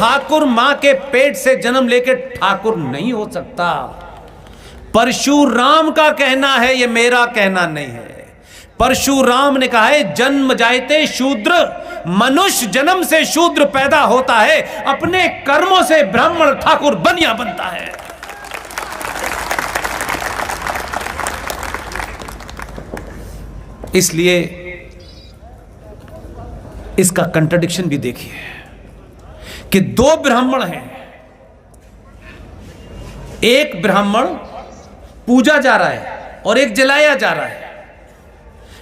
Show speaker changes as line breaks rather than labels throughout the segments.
ठाकुर मां के पेट से जन्म लेकर ठाकुर नहीं हो सकता। परशुराम का कहना है, यह मेरा कहना नहीं है। परशुराम ने कहा है, जन्म जायते शूद्र, मनुष्य जन्म से शूद्र पैदा होता है, अपने कर्मों से ब्राह्मण ठाकुर बनिया बनता है। इसलिए इसका कंट्राडिक्शन भी देखिए कि दो ब्राह्मण हैं, एक ब्राह्मण पूजा जा रहा है और एक जलाया जा रहा है।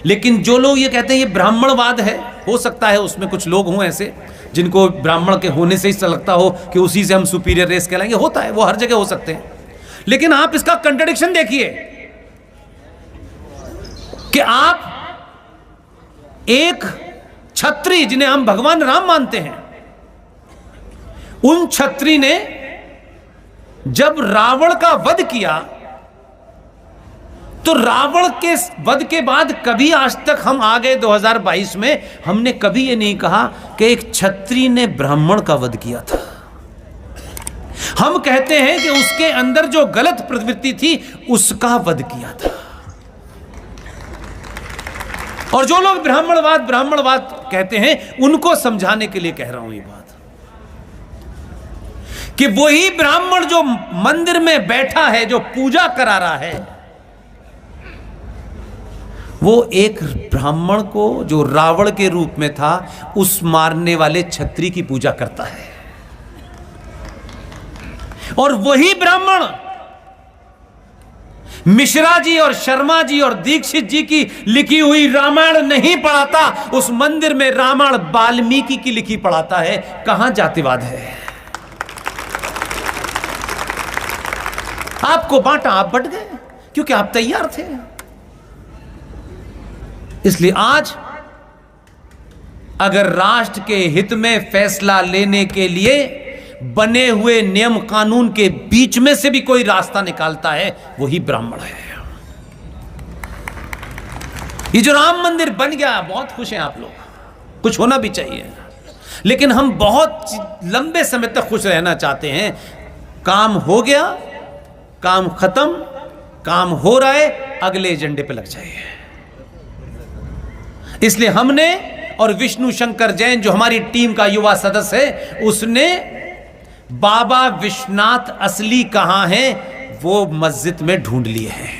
लेकिन जो लोग ये कहते हैं ये ब्राह्मणवाद है, हो सकता है उसमें कुछ लोग हों ऐसे जिनको ब्राह्मण के होने से ही लगता हो कि उसी से हम सुपीरियर रेस कहलाएंगे, होता है, वो हर जगह हो सकते हैं। लेकिन आप इसका कंट्राडिक्शन देखिए कि आप एक छत्री, जिन्हें हम भगवान राम मानते हैं, उन छत्री ने जब रावण का वध किया तो रावण के वध के बाद कभी आज तक हम आ गए 2022 में, हमने कभी ये नहीं कहा कि एक छत्री ने ब्राह्मण का वध किया था। हम कहते हैं कि उसके अंदर जो गलत प्रवृत्ति थी उसका वध किया था। और जो लोग ब्राह्मणवाद कहते हैं उनको समझाने के लिए कह रहा हूं ये बात कि वही ब्राह्मण जो मंदिर में बैठा है, जो पूजा करा रहा है, वो एक ब्राह्मण को जो रावण के रूप में था उस मारने वाले छत्री की पूजा करता है। और वही ब्राह्मण मिश्रा जी और शर्मा जी और दीक्षित जी की लिखी हुई रामायण नहीं पढ़ाता, उस मंदिर में रामायण वाल्मीकि की लिखी पढ़ाता है। कहां जातिवाद है? आपको बांटा, आप बट गए क्योंकि आप तैयार थे। इसलिए आज अगर राष्ट्र के हित में फैसला लेने के लिए बने हुए नियम कानून के बीच में से भी कोई रास्ता निकालता है, वही ब्राह्मण है। ये जो राम मंदिर बन गया, बहुत खुश हैं आप लोग, कुछ होना भी चाहिए, लेकिन हम बहुत लंबे समय तक खुश रहना चाहते हैं। काम हो गया, काम खत्म, काम हो रहा है, अगले एजेंडे पे लग जाइए। इसलिए हमने और विष्णु शंकर जैन जो हमारी टीम का युवा सदस्य है, उसने बाबा विश्वनाथ असली कहां हैं वो मस्जिद में ढूंढ लिए हैं।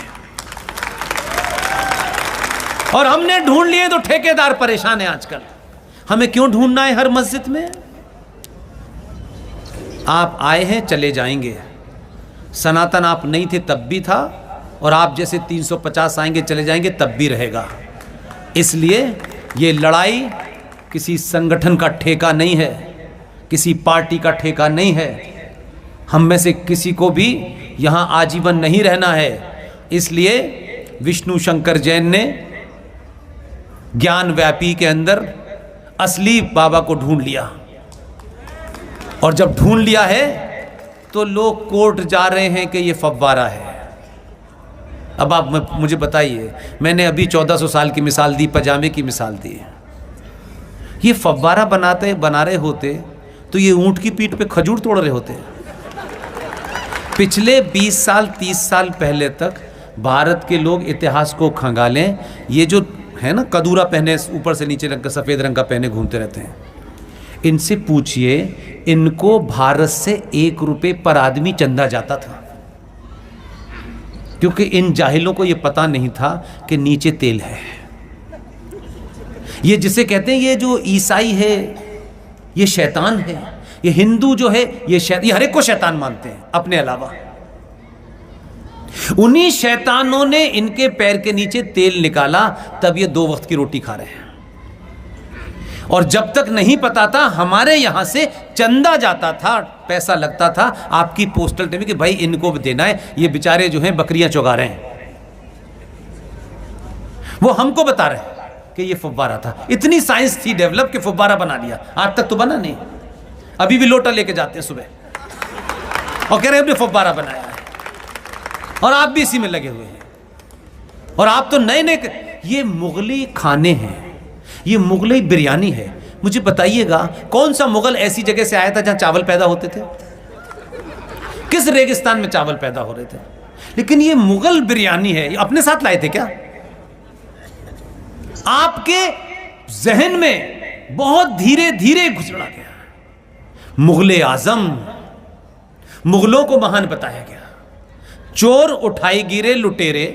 और हमने ढूंढ लिए तो ठेकेदार परेशान है आजकल। हमें क्यों ढूंढना है हर मस्जिद में? आप आए हैं, चले जाएंगे। सनातन आप नहीं थे तब भी था, और आप जैसे 350 आएंगे चले जाएंगे तब भी रहेगा। इसलिए ये लड़ाई किसी संगठन का ठेका नहीं है, किसी पार्टी का ठेका नहीं है। हम में से किसी को भी यहाँ आजीवन नहीं रहना है। इसलिए विष्णु शंकर जैन ने ज्ञान व्यापी के अंदर असली बाबा को ढूंढ लिया, और जब ढूंढ लिया है तो लोग कोर्ट जा रहे हैं कि ये फव्वारा है। अब आप मुझे बताइए, मैंने अभी 1400 साल की मिसाल दी, पजामे की मिसाल दी। ये फव्वारा बना रहे होते तो ये ऊंट की पीठ पे खजूर तोड़ रहे होते। पिछले 20 साल 30 साल पहले तक भारत के लोग इतिहास को खंगालें, ये जो है ना कदूरा पहने, ऊपर से नीचे रंग का सफ़ेद रंग का पहने घूमते रहते हैं, इनसे पूछिए, इनको भारत से 1 रुपये पर आदमी चंदा जाता था, क्योंकि इन जाहिलों को यह पता नहीं था कि नीचे तेल है। ये जिसे कहते हैं ये जो ईसाई है ये शैतान है, ये हिंदू जो है ये हर एक को शैतान मानते हैं अपने अलावा। उन्हीं शैतानों ने इनके पैर के नीचे तेल निकाला, तब ये 2 वक्त की रोटी खा रहे हैं। और जब तक नहीं पता था, हमारे यहां से चंदा जाता था, पैसा लगता था आपकी पोस्टल टेबल कि भाई इनको देना है, ये बेचारे जो हैं बकरियां चुगा रहे हैं। वो हमको बता रहे हैं कि ये फव्वारा था। इतनी साइंस थी डेवलप कि फव्वारा बना लिया। आज तक तो बना नहीं। अभी भी लोटा लेके जाते हैं सुबह और कह रहे हैं हमने फव्वारा बनाया है, और आप भी इसी में लगे हुए हैं। और आप तो नए नए, ये मुगली खाने हैं, ये मुगलई बिरयानी है। मुझे बताइएगा कौन सा मुगल ऐसी जगह से आया था जहां चावल पैदा होते थे? किस रेगिस्तान में चावल पैदा हो रहे थे? लेकिन ये मुगल बिरयानी है, ये अपने साथ लाए थे क्या? आपके जहन में बहुत धीरे धीरे घुसड़ा गया। मुगले आजम, मुगलों को महान बताया गया। चोर उठाई गिरे लुटेरे,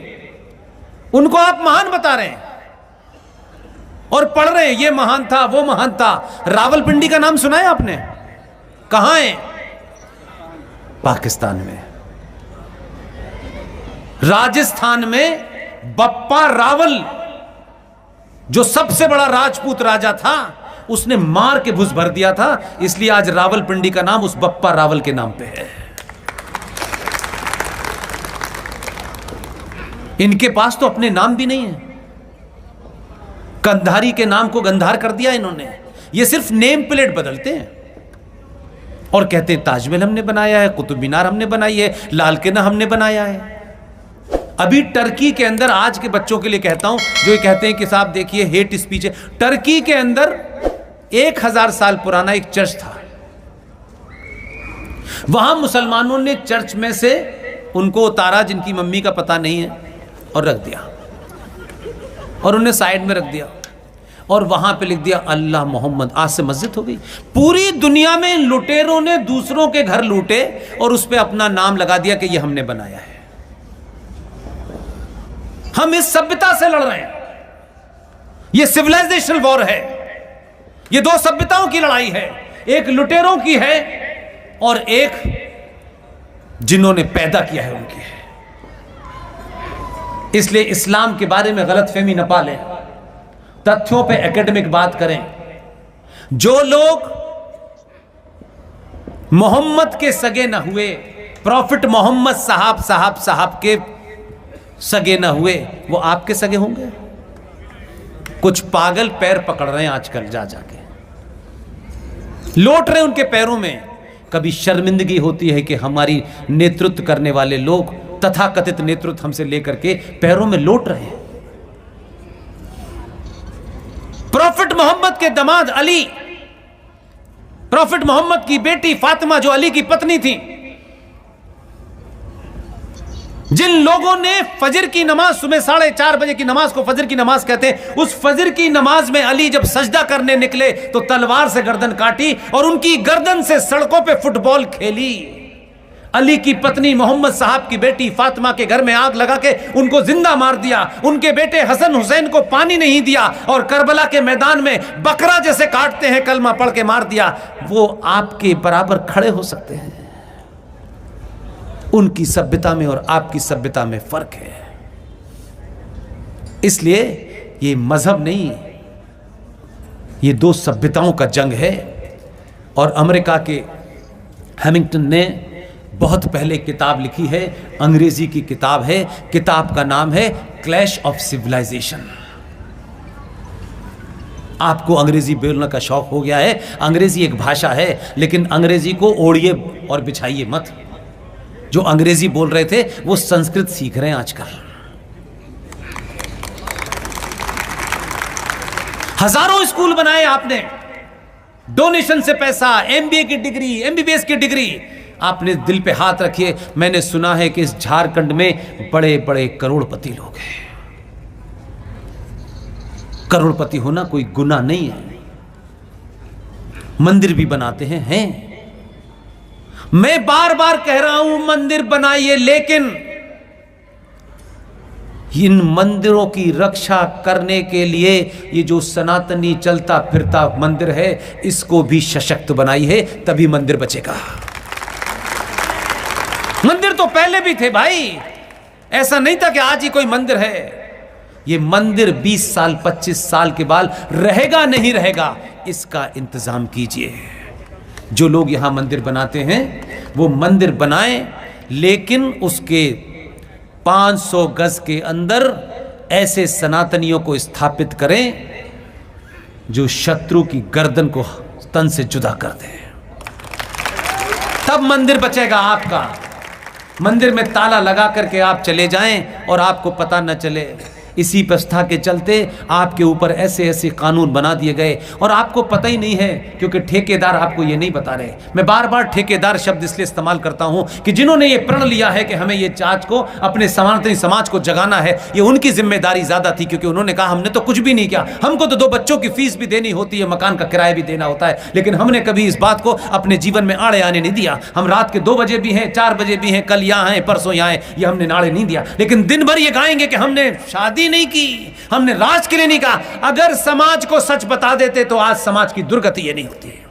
उनको आप महान बता रहे हैं और पढ़ रहे हैं ये महान था वो महान था। रावलपिंडी का नाम सुना है आपने? कहां है? पाकिस्तान में। राजस्थान में बप्पा रावल जो सबसे बड़ा राजपूत राजा था, उसने मार के भुस भर दिया था, इसलिए आज रावलपिंडी का नाम उस बप्पा रावल के नाम पे है। इनके पास तो अपने नाम भी नहीं है। गंधारी के नाम को गंधार कर दिया इन्होंने। ये सिर्फ नेम प्लेट बदलते हैं और कहते हैं ताजमहल हमने बनाया है, कुतुब मीनार हमने बनाई है, लाल किला हमने बनाया है। अभी टर्की के अंदर, आज के बच्चों के लिए कहता हूं जो ये कहते हैं कि साहब देखिए हेट स्पीच है, टर्की के अंदर 1000 साल पुराना एक चर्च था। वहां मुसलमानों ने चर्च में से उनको उतारा जिनकी मम्मी का पता नहीं है और रख दिया, और उन्हें साइड में रख दिया और वहां पे लिख दिया अल्लाह मोहम्मद। आज से मस्जिद हो गई। पूरी दुनिया में लुटेरों ने दूसरों के घर लूटे और उस पे अपना नाम लगा दिया कि ये हमने बनाया है। हम इस सभ्यता से लड़ रहे हैं। ये सिविलाइजेशनल वॉर है। ये दो सभ्यताओं की लड़ाई है, एक लुटेरों की है और एक जिन्होंने पैदा किया है उनकी है। इसलिए इस्लाम के बारे में गलतफहमी न पालें, तथ्यों पे एकेडमिक बात करें। जो लोग मोहम्मद के सगे न हुए, प्रॉफिट मोहम्मद साहब के सगे न हुए, वो आपके सगे होंगे? कुछ पागल पैर पकड़ रहे हैं आजकल, जा जाके लौट रहे उनके पैरों में। कभी शर्मिंदगी होती है कि हमारी नेतृत्व करने वाले लोग, तथाकथित नेतृत्व हमसे लेकर के पैरों में लौट रहे हैं। प्रॉफिट मोहम्मद के दामाद अली, प्रॉफिट मोहम्मद की बेटी फातिमा जो अली की पत्नी थी, जिन लोगों ने फजर की नमाज, सुबह 4:30 बजे की नमाज को फजर की नमाज कहते हैं, उस फजर की नमाज में अली जब सजदा करने निकले तो तलवार से गर्दन काटी और उनकी गर्दन से सड़कों पे फुटबॉल खेली। अली की पत्नी मोहम्मद साहब की बेटी फातिमा के घर में आग लगा के उनको जिंदा मार दिया। उनके बेटे हसन हुसैन को पानी नहीं दिया और करबला के मैदान में बकरा जैसे काटते हैं कलमा पढ़ के मार दिया। वो आपके बराबर खड़े हो सकते हैं? उनकी सभ्यता में और आपकी सभ्यता में फर्क है। इसलिए ये मजहब नहीं, ये दो सभ्यताओं का जंग है। और अमेरिका के हैमिंगटन ने बहुत पहले किताब लिखी है, अंग्रेजी की किताब है, किताब का नाम है क्लैश ऑफ सिविलाइजेशन। आपको अंग्रेजी बोलने का शौक हो गया है, अंग्रेजी एक भाषा है, लेकिन अंग्रेजी को ओढ़िए और बिछाइए मत। जो अंग्रेजी बोल रहे थे वो संस्कृत सीख रहे हैं आजकल। हजारों स्कूल बनाए आपने, डोनेशन से पैसा, एमबीए की डिग्री, एमबीबीएस की डिग्री। आपने दिल पे हाथ रखिए, मैंने सुना है कि इस झारखंड में बड़े बड़े करोड़पति लोग हैं। करोड़पति होना कोई गुनाह नहीं है। मंदिर भी बनाते हैं। मैं बार बार कह रहा हूं मंदिर बनाइए, लेकिन इन मंदिरों की रक्षा करने के लिए ये जो सनातनी चलता फिरता मंदिर है, इसको भी सशक्त बनाइए, तभी मंदिर बचेगा। मंदिर तो पहले भी थे भाई, ऐसा नहीं था कि आज ही कोई मंदिर है। ये मंदिर 20 साल 25 साल के बाद रहेगा नहीं रहेगा, इसका इंतजाम कीजिए। जो लोग यहां मंदिर बनाते हैं वो मंदिर बनाएं, लेकिन उसके 500 गज के अंदर ऐसे सनातनियों को स्थापित करें जो शत्रु की गर्दन को तन से जुदा कर दें। तब मंदिर बचेगा आपका। मंदिर में ताला लगा करके आप चले जाएं और आपको पता न चले, इसी व्यवस्था के चलते आपके ऊपर ऐसे ऐसे कानून बना दिए गए और आपको पता ही नहीं है, क्योंकि ठेकेदार आपको ये नहीं बता रहे। मैं बार बार ठेकेदार शब्द इसलिए इस्तेमाल करता हूं कि जिन्होंने ये प्रण लिया है कि हमें ये जांच को, अपने सनातनी समाज को जगाना है, ये उनकी जिम्मेदारी ज्यादा थी, क्योंकि उन्होंने कहा हमने तो कुछ भी नहीं किया, हमको तो 2 बच्चों की फीस भी देनी होती है, मकान का किराया भी देना होता है, लेकिन हमने कभी इस बात को अपने जीवन में आड़े आने नहीं दिया। हम रात के 2 बजे भी हैं, 4 बजे भी हैं, कल यहाँ हैं, परसों यहाँ हैं, ये हमने नाड़े नहीं दिया। लेकिन दिन भर ये गाएंगे कि हमने शादी नहीं की, हमने राज के लिए नहीं कहा। अगर समाज को सच बता देते तो आज समाज की दुर्गति ये नहीं होती है।